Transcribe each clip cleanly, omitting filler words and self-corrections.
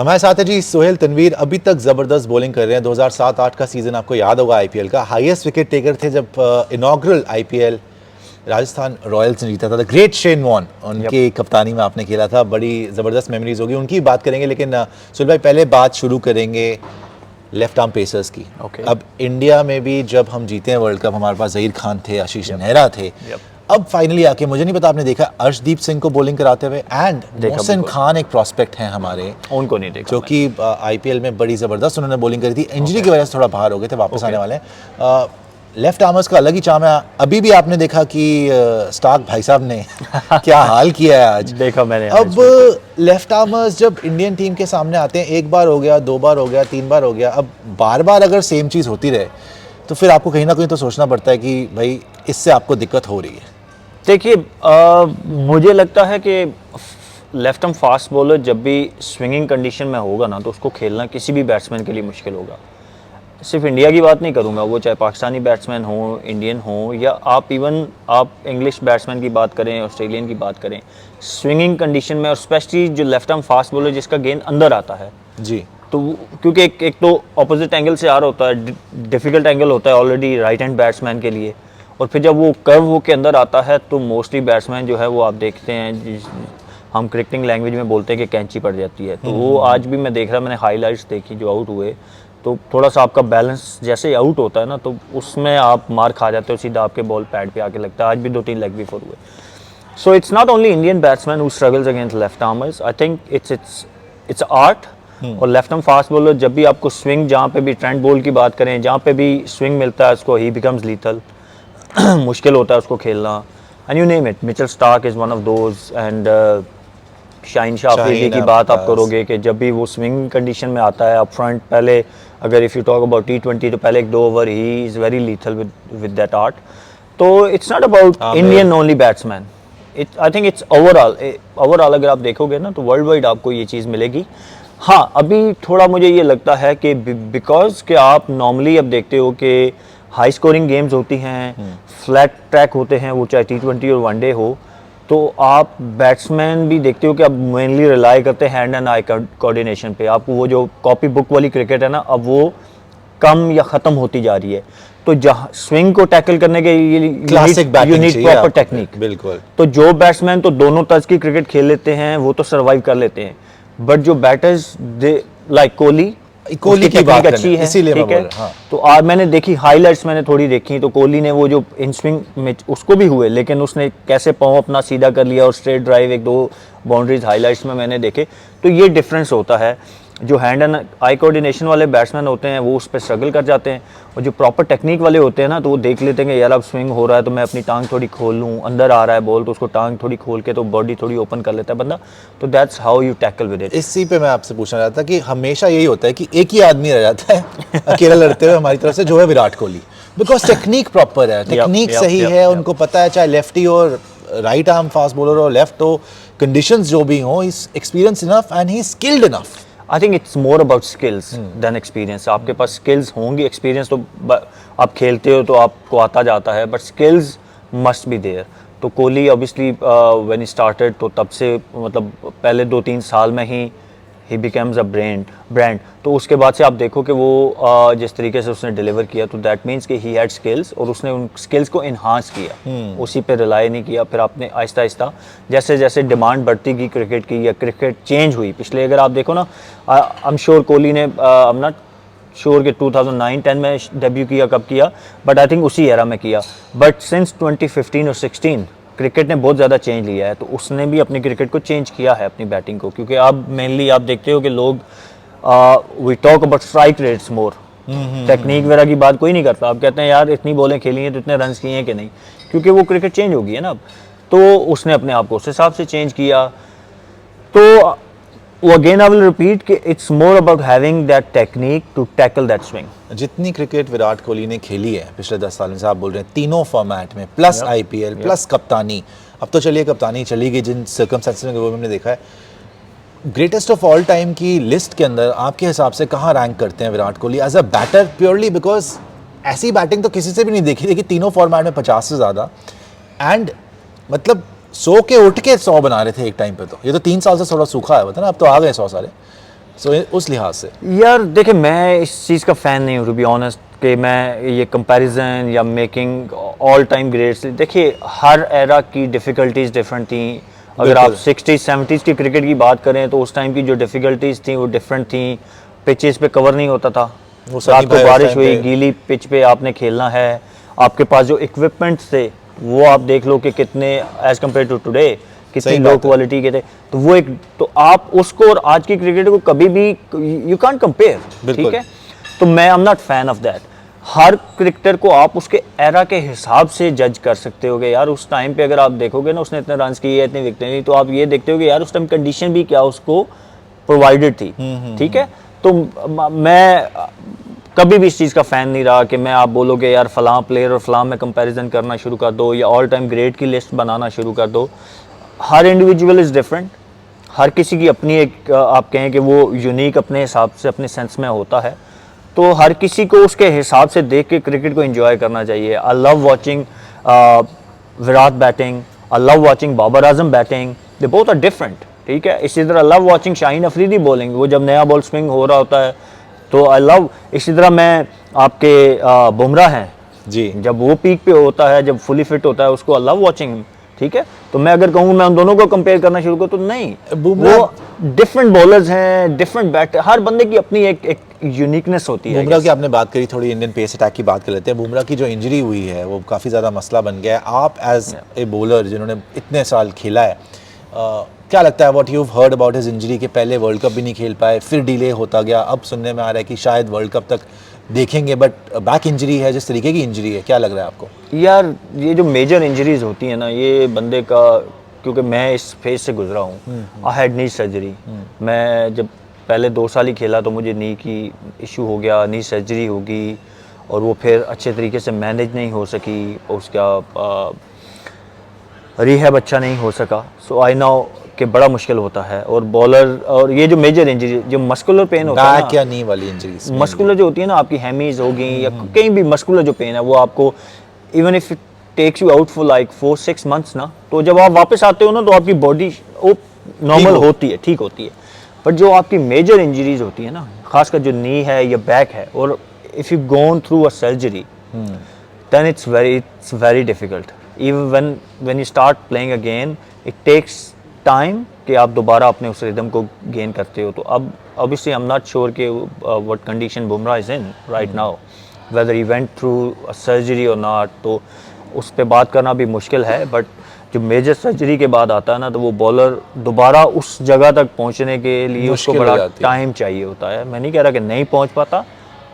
हमारे साथ है जी सोहेल तनवीर, अभी तक ज़बरदस्त बॉलिंग कर रहे हैं। 2007-8 का सीज़न आपको याद होगा आईपीएल का, हाईएस्ट विकेट टेकर थे जब इनॉग्रल आईपीएल राजस्थान रॉयल्स ने जीता था। द ग्रेट शेन वॉर्न उनकी कप्तानी में आपने खेला था, बड़ी ज़बरदस्त मेमोरीज होगी, उनकी बात करेंगे। लेकिन सोहेल भाई पहले बात शुरू करेंगे लेफ्ट आर्म पेसर्स की। अब इंडिया में भी जब हम जीते हैं वर्ल्ड कप, हमारे पास ज़हीर खान थे, आशीष नेहरा थे। अब फाइनली आके मुझे नहीं पता आपने देखा अर्शदीप सिंह को बॉलिंग कराते हुए, एंड मोहसिन खान एक प्रोस्पेक्ट हैं हमारे, उनको नहीं देखा, जो कि आईपीएल में बड़ी ज़बरदस्त उन्होंने बॉलिंग करी थी। इंजरी की वजह से थोड़ा बाहर हो गए थे, वापस आने वाले हैं। लेफ्ट आर्मर्स का अलग ही चाम है। अभी भी आपने देखा कि स्टार्क भाई साहब ने क्या हाल किया है आज, देखा मैंने। अब लेफ्ट आर्मर्स जब इंडियन टीम के सामने आते हैं, एक बार हो गया, 2 बार हो गया, 3 बार हो गया, अब बार बार अगर सेम चीज़ होती रहे तो फिर आपको कहीं ना कहीं तो सोचना पड़ता है कि भाई इससे आपको दिक्कत हो रही है। देखिए, मुझे लगता है कि लेफ्ट आर्म फास्ट बॉलर जब भी स्विंगिंग कंडीशन में होगा ना, तो उसको खेलना किसी भी बैट्समैन के लिए मुश्किल होगा। सिर्फ इंडिया की बात नहीं करूंगा, वो चाहे पाकिस्तानी बैट्समैन हो, इंडियन हो, या आप इंग्लिश बैट्समैन की बात करें, ऑस्ट्रेलियन की बात करें, स्विंगिंग कंडीशन में, और स्पेशली जो लेफ्ट आर्म फास्ट बॉलर जिसका गेंद अंदर आता है जी, तो क्योंकि एक तो अपोजिट एंगल से आ रहा होता है, डिफिकल्ट एंगल होता है ऑलरेडी राइट हैंड बैट्समैन के लिए, और फिर जब वो कर्व होके अंदर आता है तो मोस्टली बैट्समैन जो है वो आप देखते हैं, हम क्रिकेटिंग लैंग्वेज में बोलते हैं कि कैंची पड़ जाती है। तो वो आज भी मैं देख रहा, मैंने हाईलाइट्स देखी जो आउट हुए, तो थोड़ा सा आपका बैलेंस जैसे ही आउट होता है ना, तो उसमें आप मार खा जाते हो, सीधा आपके बॉल पैड पे आके लगता है। आज भी 2-3 लेग बिफोर हुए। So it's not only Indian batsman who struggles against left armours, I think it's art. और लेफ्ट आर्म फास्ट बॉलर जब भी आपको स्विंग, जहाँ पे भी ट्रेंट बोल्ट की बात करें, जहाँ पे भी स्विंग मिलता है उसको, ही बिकम्स लीथल। मुश्किल होता है उसको खेलना, and you name it. Mitchell Starc is one of those, and Shaheen Shah Afridi की बात आप करोगे कि जब भी वो स्विंग कंडीशन में आता है अप फ्रंट, पहले अगर if you talk about T20 तो पहले 1-2 ओवर ही is very lethal with that art. तो it's not about Indian only batsman, I think it's overall अगर आप देखोगे ना तो वर्ल्ड वाइड आपको ये चीज़ मिलेगी। हाँ, अभी थोड़ा मुझे ये लगता है कि बिकॉज कि आप नॉर्मली अब देखते हो कि हाई स्कोरिंग गेम्स होती हैं, फ्लैट ट्रैक होते हैं, वो चाहे T20 और वनडे हो, तो आप बैट्समैन भी देखते हो कि अब मेनली रिलाई करते हैं हैंड एंड आई कोऑर्डिनेशन पे। आपको वो जो कॉपी बुक वाली क्रिकेट है ना, अब वो कम या ख़त्म होती जा रही है। तो जहाँ स्विंग को टैकल करने के क्लासिक बैटिंग चाहिए, प्रॉपर टेक्निक। बिल्कुल। तो जो बैट्समैन तो दोनों तर्ज की क्रिकेट खेल लेते हैं वो तो सर्वाइव कर लेते हैं, बट जो बैटर्स लाइक कोहली की बात अच्छी है, इसीलिए ठीक है। हाँ। तो आज मैंने देखी हाईलाइट्स, मैंने थोड़ी देखी, तो कोहली ने वो जो इन स्विंग में उसको भी हुए, लेकिन उसने कैसे पाँव अपना सीधा कर लिया और स्ट्रेट ड्राइव 1-2 बाउंड्रीज हाईलाइट्स में मैंने देखे। तो ये डिफरेंस होता है। जो हैंड एंड आई कोऑर्डिनेशन वाले बैट्समैन होते हैं वो उस पर स्ट्रगल कर जाते हैं, और जो प्रॉपर टेक्निक वाले होते हैं ना, तो वो देख लेते हैं कि यार अब स्विंग हो रहा है तो मैं अपनी टांग थोड़ी खोल लूँ, अंदर आ रहा है बॉल तो उसको टांग थोड़ी खोल के तो बॉडी थोड़ी ओपन कर लेता है बंदा। तो that's how you tackle with it. इसी पे मैं आपसे पूछना चाहता कि हमेशा यही होता है कि एक ही आदमी रह जाता है अकेला लड़ते हुए हमारी तरफ से, जो है Virat Kohli, because technique proper है, टेक्निक सही है, उनको पता है चाहे लेफ्टी और राइट आर्म फास्ट बॉलर हो, लेफ्ट हो, कंडीशंस जो भी हो, is experience enough and he is skilled enough. I think it's more about skills than experience. आपके पास स्किल्स होंगी, एक्सपीरियंस तो आप खेलते हो तो आपको आता जाता है, but skills must be there. तो Kohli obviously when he started, तो तब से मतलब पहले 2-3 साल में ही बिकम्स अ ब्रांड। तो उसके बाद से आप देखो कि वो जिस तरीके से उसने डिलीवर किया, तो दैट मीन्स कि ही हैड स्किल्स, और उसने उन स्किल्स को इन्हांस किया, उसी पे रिलाई नहीं किया। फिर आपने आहिस्ता आहिस्ता जैसे जैसे डिमांड बढ़ती गई क्रिकेट की, या क्रिकेट चेंज हुई, पिछले अगर आप देखो ना, आई एम श्योर कोहली ने, आई एम नॉट श्योर कि 2009-10 में डेब्यू किया, कब किया, बट आई थिंक उसी एरा में किया। बट सिंस 2015 और 16 क्रिकेट ने बहुत ज़्यादा चेंज लिया है, तो उसने भी अपनी क्रिकेट को चेंज किया है, अपनी बैटिंग को। क्योंकि अब मेनली आप देखते हो कि लोग we talk about strike rates more, technique वगैरह की बात कोई नहीं करता। आप कहते हैं यार इतनी बॉलें खेली हैं तो इतने रन किए हैं कि नहीं, क्योंकि वो क्रिकेट चेंज हो गई है ना अब। तो उसने अपने आप को उस हिसाब से चेंज किया। तो वो अगेन आई विल रिपीट कि it's more about having that technique to tackle that swing. जितनी क्रिकेट विराट कोहली ने खेली है पिछले 10 साल में से, आप बोल रहे हैं तीनों फॉर्मेट में, प्लस आईपीएल प्लस कप्तानी, अब तो चलिए कप्तानी चली गई जिन सर्कमस्टेंसेस में वो हमने देखा है, ग्रेटेस्ट ऑफ ऑल टाइम की लिस्ट के अंदर आपके हिसाब से कहाँ रैंक करते हैं Virat Kohli as a batter purely? Because ऐसी बैटिंग तो किसी से भी नहीं देखी थी, तीनों फॉर्मेट में 50 से ज़्यादा, एंड मतलब 100 के उठ के 100 बना रहे थे एक टाइम पे। तो ये तो 3 साल से थोड़ा सूखा है, बता ना, अब तो आ गए 100 सारे। सो उस लिहाज से यार देखिए, मैं इस चीज़ का फ़ैन नहीं हूँ टू बी ऑनेस्ट कि मैं ये कंपैरिजन या मेकिंग ऑल टाइम ग्रेट्स। देखिए, हर एरा की डिफ़िकल्टीज़ डिफरेंट थी। अगर आप 60s 70s की क्रिकेट की बात करें तो उस टाइम की जो डिफ़िकल्टीज़ थी वो डिफरेंट थी। पिचेस पे कवर नहीं होता था, वो सनी रात को भाई उस बारिश टाइम हुई, पे गीली पिच पे आपने खेलना है। आपके पास जो इक्विपमेंट्स थे वो आप देख लो कि कितने एज़ कम्पेयर टू टुडे कितनी सही लो बात है। क्वालिटी के थे। तो वो एक, तो आप उसको और आज की क्रिकेट को कभी भी यू कांट कंपेयर, बिल्कुल। ठीक है। तो मैं I am not fan of that. Her cricketer को आप उसके एरा के हिसाब से जज कर सकते होगे। यार उस टाइम पे अगर आप देखोगे ना, उसने इतने रन किए, इतनी विकेटें ली, तो आप ये देखते होगे यार उस टाइम कंडीशन भी क्या उसको प्रोवाइडेड थी, ठीक है। तो मैं कभी भी इस चीज़ का फ़ैन नहीं रहा कि मैं, आप बोलोगे यार फलां प्लेयर और फलां में कंपैरिजन करना शुरू कर दो या ऑल टाइम ग्रेट की लिस्ट बनाना शुरू कर दो। हर इंडिविजुअल इज़ डिफरेंट, हर किसी की अपनी एक आप कहें कि वो यूनिक अपने हिसाब से अपने सेंस में होता है। तो हर किसी को उसके हिसाब से देख के क्रिकेट को एंजॉय करना चाहिए। I love watching Virat batting, I love watching Babar Azam batting, they both are different, ठीक है। इसी तरह love watching Shaheen Afridi bowling, वो जब नया बॉल स्विंग हो रहा होता है तो आई लव। इसी तरह मैं आपके बुमराह हैं जी, जब वो पीक पे होता है, जब फुली फिट होता है, उसको आई लव वॉचिंग, ठीक है। तो मैं अगर कहूँ मैं उन दोनों को कंपेयर करना शुरू करूँ तो नहीं, बुमराह- वो डिफरेंट बॉलर्स हैं, डिफरेंट बैट, हर बंदे की अपनी एक यूनिकनेस होती है। बुमराह की आपने बात करी, थोड़ी इंडियन पेस अटैक की बात कर लेते हैं। बुमराह की जो इंजरी हुई है वो काफ़ी ज़्यादा मसला बन गया है। आप एज ए बॉलर जिन्होंने इतने साल खेला है, क्या लगता है what you heard about his injury के पहले वर्ल्ड कप भी नहीं खेल पाए, फिर डिले होता गया, अब सुनने में आ रहा है कि शायद वर्ल्ड कप तक देखेंगे, बट बैक इंजरी है, जिस तरीके की इंजरी है, क्या लग रहा है आपको? यार ये जो मेजर इंजरीज होती हैं ना, ये बंदे का, क्योंकि मैं इस फेज से गुजरा हूँ, आई हैड नी सर्जरी। मैं जब पहले 2 साल ही खेला तो मुझे नी की इशू हो गया, नी सर्जरी होगी और वो फिर अच्छे तरीके से मैनेज नहीं हो सकी, उसका रिहैब अच्छा नहीं हो सका। सो आई नो कि बड़ा मुश्किल होता है। और बॉलर, और ये जो मेजर इंजरी, जो मस्कुलर पेन होता है बैक या नी वाली इंजरीज? मस्कुलर जो होती है ना, आपकी हेमीज होगी या कहीं भी मस्कुलर जो पेन है, वो आपको even if it takes you out for like 4-6 months ना, तो जब आप वापस आते हो ना तो आपकी बॉडी वो नॉर्मल होती है, ठीक होती है। बट जो आपकी मेजर इंजरीज होती है ना, खासकर जो नी है या बैक है, और if you gone through a surgery then it's very difficult. Even when you start playing again, it takes time कि आप दोबारा अपने उस रिदम को गेन करते हो। तो अब obviously I'm not sure कि what condition Bumrah is in right now, whether he went through a surgery or not, तो उस पे बात करना भी मुश्किल है। बट जो मेजर सर्जरी के बाद आता है ना, तो वो बॉलर दोबारा उस जगह तक पहुंचने के लिए उसको मुश्किल हो बड़ा जाती है। टाइम चाहिए होता है। मैं नहीं कह रहा कि नहीं पहुंच पाता,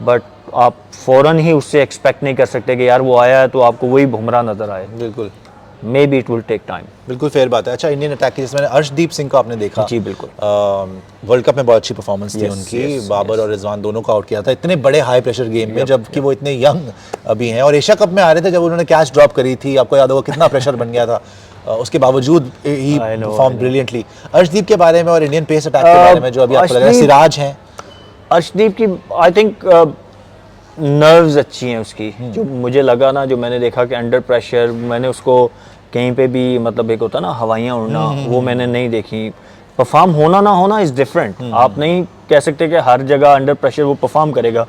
बट आप फ़ौरन ही उससे एक्सपेक्ट नहीं कर सकते कि यार वो आया है तो आपको वही बुमराह नज़र आए। बिल्कुल, maybe it will take time. बिल्कुल फेयर बात है। अच्छा, इंडियन अटैक की जिसमें अर्शदीप सिंह को आपने देखा, जी बिल्कुल। वर्ल्ड कप में बहुत अच्छी परफॉर्मेंस थी Yes, उनकी, yes, बाबर और रिजवान दोनों को आउट किया था इतने बड़े हाई प्रेशर गेम में, जबकि वो इतने यंग अभी हैं, और एशिया कप में आ रहे थे जब उन्होंने कैच ड्रॉप करी थी, आपको याद होगा कितना प्रेशर बन गया था। उसके बावजूद ही I know, perform I know. Brilliantly. Arshdeep के बारे में और इंडियन पेस अटैक के बारे में जो अभी आपको लग रहा है, अर्शदीप- सिराज हैं, अर्शदीप की आई थिंक नर्व्स अच्छी हैं उसकी। जो मुझे लगा ना, जो मैंने देखा कि अंडर प्रेशर, मैंने उसको कहीं पे भी, मतलब एक होता ना हवाइयाँ उड़ना, वो मैंने नहीं देखी। परफॉर्म होना ना होना इज़ डिफरेंट। आप नहीं कह सकते कि हर जगह अंडर प्रेशर वो परफॉर्म करेगा,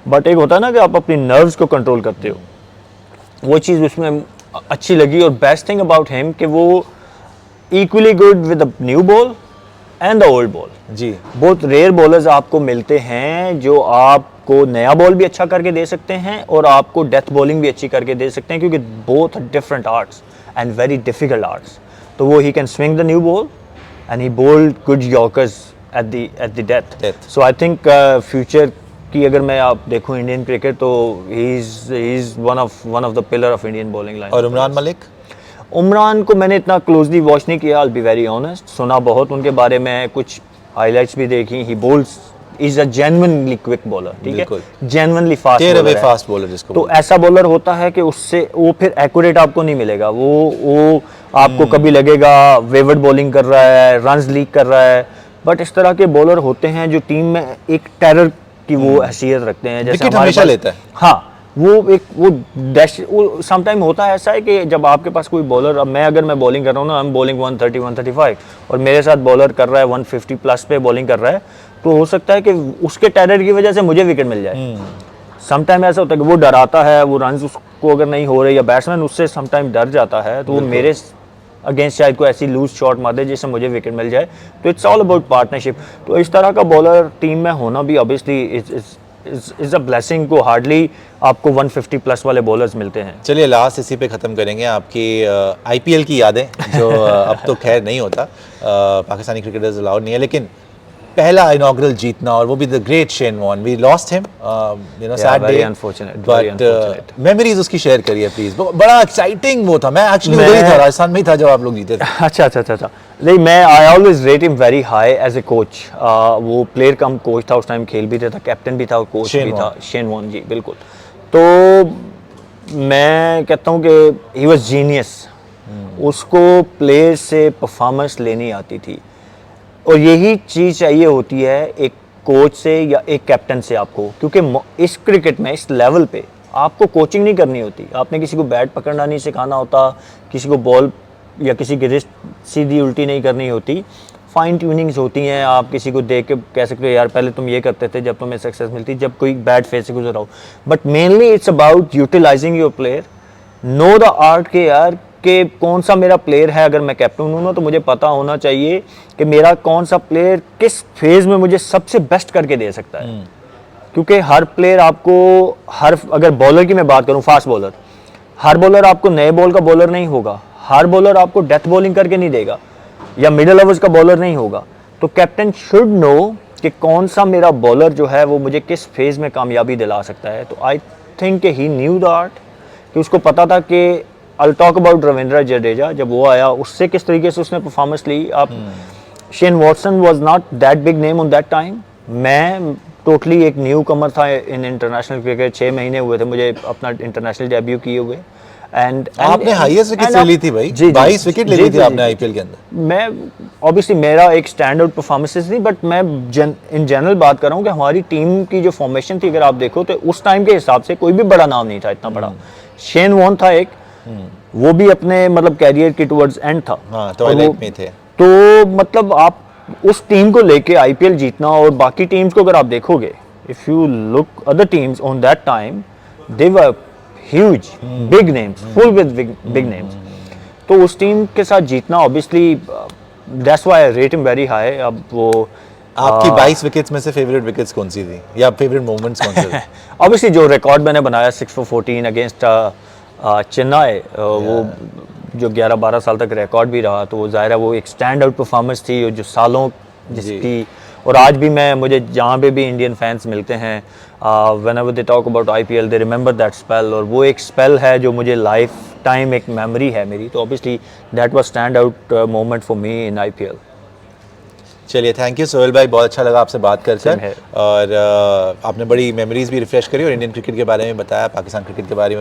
बट एक होता है ना कि आप अपनी नर्व्स को कंट्रोल करते हो, वो चीज़ उसमें अच्छी लगी। और बेस्ट थिंग अबाउट हिम कि वो equally good with the new ball and the old ball. जी बहुत रेयर बॉलर्स आपको मिलते हैं जो आपको नया बॉल भी अच्छा करके दे सकते हैं और आपको डेथ बॉलिंग भी अच्छी करके दे सकते हैं, क्योंकि both different arts and very difficult arts. तो वो he can swing the new ball and he bowled good yorkers at the death. So I think future की अगर मैं आप देखूं इंडियन क्रिकेट, तो he is one of the pillar of Indian bowling line. और इमरान मलिक? उमरान को मैंने इतना क्लोजली वॉच नहीं किया, I will be very honest. सुना बहुत उनके बारे में, कुछ हाइलाइट्स भी देखी। He bowls, is a genuinely quick bowler, ठीक बिल्कुल। है, genuinely fast tearaway bowler है। फास्ट बॉलर जिसको तो ऐसा बॉलर होता है कि उससे वो फिर एक्यूरेट आपको नहीं मिलेगा। वो आपको कभी लगेगा वेवर्ड बॉलिंग कर रहा है, रन्स लीक कर रहा है। बट इस तरह के बॉलर होते हैं जो टीम में एक टेरर की वो हैसियत रखते हैं। जैसे विकेट हमारे हमेशा पास- लेता है। हाँ, वो डैश, वो समटाइम होता है ऐसा है कि जब आपके पास कोई बॉलर, अब अगर मैं बॉलिंग कर रहा हूँ ना, हम बॉलिंग 130 135 और मेरे साथ बॉलर कर रहा है 150 प्लस पे बॉलिंग कर रहा है, तो हो सकता है कि उसके टेरर की वजह से मुझे विकेट मिल जाए। समटाइम ऐसा होता है कि वो डराता है, वो रन उसको अगर नहीं हो रहे या बैट्समैन उससे समटाइम डर जाता है, तो वो मेरे अगेंस्ट शायद कोई ऐसी लूज शॉट मार दे जिससे मुझे विकेट मिल जाए। तो इट्स ऑल अबाउट पार्टनरशिप। तो इस तरह का बॉलर टीम में होना भी ऑब्वियसली इज अ ब्लेसिंग। को हार्डली आपको 150 प्लस वाले बॉलर्स मिलते हैं। चलिए लास्ट इसी पे ख़त्म करेंगे, आपकी आईपीएल की यादें, जो अब तो खैर नहीं होता, पाकिस्तानी क्रिकेटर्स अलाउड नहीं है, लेकिन पहला इनॉग्रल जीतना, और वो भी the great Shane Warne. We lost him, you know, sad very day, unfortunate, very but unfortunate. Memories उसकी शेयर करिए प्लीज। बड़ा एक्साइटिंग वो था, मैं एक्चुअली उधर ही था, राजस्थान में ही था जब आप लोग जीते थे। अच्छा। नहीं, मैं I always rate him very high as a coach. वो प्लेयर कम कोच था, उस टाइम खेल भी रहा था, कैप्टन भी था और कोच शेन भी था। वॉर्न। शेन वॉर्न जी, बिल्कुल। तो मैं कहता हूँ कि ही वाज जीनियस। उसको प्लेयर से परफॉर्मेंस लेनी आती थी, और यही चीज़ चाहिए होती है एक कोच से या एक कैप्टन से आपको, क्योंकि इस क्रिकेट में, इस लेवल पे आपको कोचिंग नहीं करनी होती। आपने किसी को बैट पकड़ना नहीं सिखाना होता, किसी को बॉल या किसी की रिस्ट सीधी उल्टी नहीं करनी होती। फाइन ट्यूनिंग्स होती हैं। आप किसी को देख के कह सकते हो यार पहले तुम ये करते थे जब तुम्हें सक्सेस मिलती, जब कोई बैड फेज से गुजर रहा हो। But mainly it's about utilising your player. Know the art के यार कि कौन सा मेरा प्लेयर है। अगर मैं कैप्टन हूँ ना, तो मुझे पता होना चाहिए कि मेरा कौन सा प्लेयर किस फेज में मुझे सबसे बेस्ट करके दे सकता है। क्योंकि हर प्लेयर आपको, अगर बॉलर की मैं बात करूँ, फास्ट बॉलर, हर बॉलर आपको नए बॉल का बॉलर नहीं होगा। हर बॉलर आपको डेथ बॉलिंग करके नहीं देगा, या मिडिल ओवर्स का बॉलर नहीं होगा। तो कैप्टन शुड नो कि कौन सा मेरा बॉलर जो है वो मुझे किस फेज में कामयाबी दिला सकता है। तो I think he new the art, कि उसको पता था कि I'll talk about Ravindra Jadeja, जब वो आया उससे किस तरीके से उसने परफॉर्मेंस ली। आप Shane Watson was not that big name on that time. मैं टोटली एक न्यू कमर था इन इंटरनेशनल क्रिकेट। 6 महीने हुए थे मुझे अपना इंटरनेशनल डेब्यू किए हुए। एंड आपने हाईएस्ट विकेट ले ली थी भाई, 22 विकेट ले ली थी आपने आईपीएल के अंदर। मैं ऑब्वियसली मेरा एक स्टैंड आउट परफॉर्मेंसेस नहीं, बट मैं इन जनरल बात कर रहा हूँ कि हमारी टीम की जो फॉर्मेशन थी, अगर आप देखो तो उस टाइम के हिसाब से कोई भी बड़ा नाम नहीं था इतना बड़ा। शेन वॉर्न था एक, वो भी अपने मतलब कैरियर के टुवर्ड्स एंड था। हाँ, ट्वाइलाइट में थे। तो मतलब आप उस टीम को लेके आईपीएल जीतना, और बाकी टीम्स को अगर आप देखोगे, if you look other teams on that time, they were huge big names, full with big names. तो उस टीम के साथ जीतना obviously, that's why I rate him very high. अब वो आपकी 22 विकेट्स में से फेवरेट विकेट्स कौन सी थी, या फेवरेट मोमेंट्स कौन से थे? ऑब्वियसली जो रिकॉर्ड मैंने बनाया 6 for 14 अगेंस्ट चेन्नई, वो जो 11-12 साल तक रिकॉर्ड भी रहा, तो वो ज़ाहिर है वो एक स्टैंड आउट परफॉर्मेंस थी जो सालों जिसकी। और आज भी मुझे जहाँ पे भी इंडियन फैंस मिलते हैं, whenever they talk about IPL, they remember that spell. और वो एक स्पेल है जो मुझे लाइफ टाइम एक मेमोरी है मेरी। तो obviously that was stand out moment for me in IPL. चलिए, थैंक यू सोहेल भाई, बहुत अच्छा लगा आपसे बात कर Same कर, here. और आपने बड़ी मेमोरीज भी रिफ्रेश करी और इंडियन क्रिकेट के बारे में बताया, पाकिस्तान क्रिकेट के बारे में।